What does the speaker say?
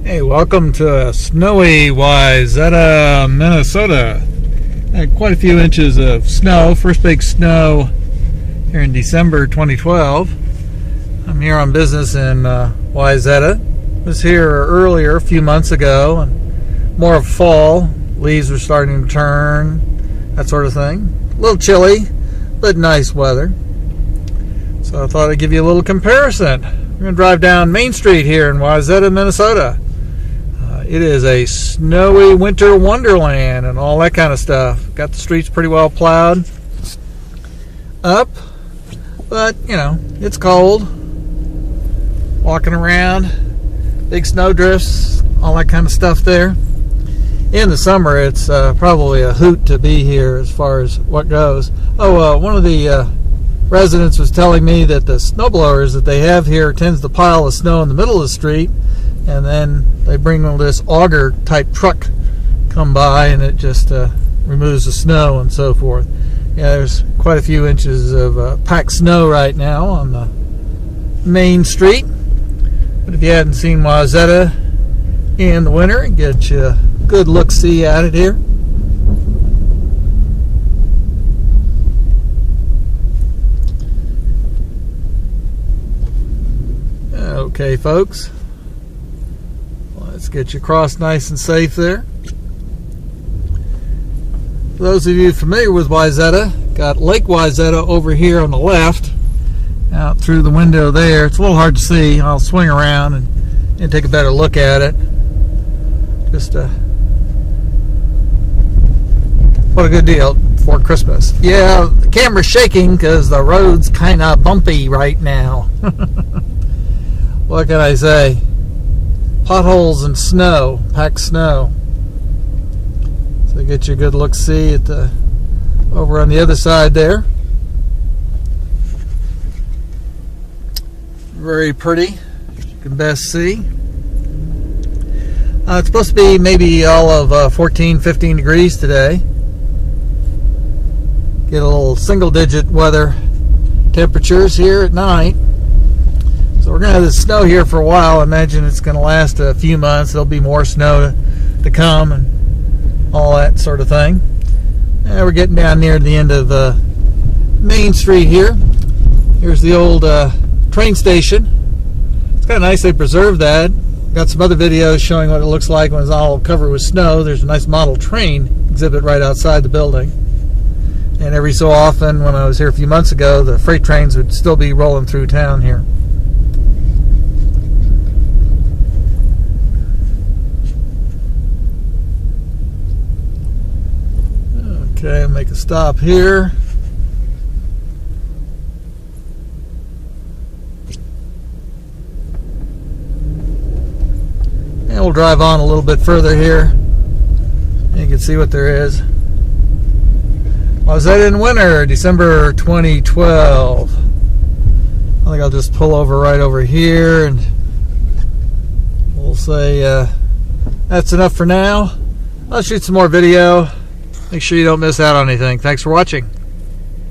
Hey, welcome to snowy Wayzata, Minnesota. Had quite a few inches of snow, first big snow here in December 2012. I'm here on business in Wayzata. Was here earlier, a few months ago, and more of fall. Leaves are starting to turn, that sort of thing. A little chilly, but nice weather. So I thought I'd give you a little comparison. We're going to drive down Main Street here in Wayzata, Minnesota. It is a snowy winter wonderland and all that kind of stuff. Got the streets pretty well plowed up, but you know, it's cold. Walking around, big snow drifts, all that kind of stuff there. In the summer, it's probably a hoot to be here as far as what goes. One of the residents was telling me that the snowblowers that they have here tends to pile the snow in the middle of the street, and then they bring this auger type truck come by and it just removes the snow and so forth. Yeah, there's quite a few inches of packed snow right now on the main street. But if you hadn't seen Wayzata in the winter, get you a good look-see at it here. Okay, folks. Let's get you across nice and safe there. For those of you familiar with Wayzata, got Lake Wayzata over here on the left, out through the window there. It's a little hard to see. I'll swing around and take a better look at it. Just what a good deal for Christmas. Yeah, the camera's shaking because the road's kind of bumpy right now. What can I say? Potholes and snow, packed snow. So get you a good look-see at the over on the other side there. Very pretty, as you can best see. It's supposed to be maybe all of 14, 15 degrees today. Get a little single-digit weather temperatures here at night. So we're going to have this snow here for a while. I imagine it's going to last a few months. There'll be more snow to come and all that sort of thing. And we're getting down near the end of Main Street here. Here's the old train station. It's kind of nice they preserved that. Got some other videos showing what it looks like when it's all covered with snow. There's a nice model train exhibit right outside the building. And every so often, when I was here a few months ago, the freight trains would still be rolling through town here. Okay, make a stop here. And we'll drive on a little bit further here. You can see what there is. Wayzata in winter, December 2012. I think I'll just pull over right over here and we'll say that's enough for now. I'll shoot some more video. Make sure you don't miss out on anything. Thanks for watching.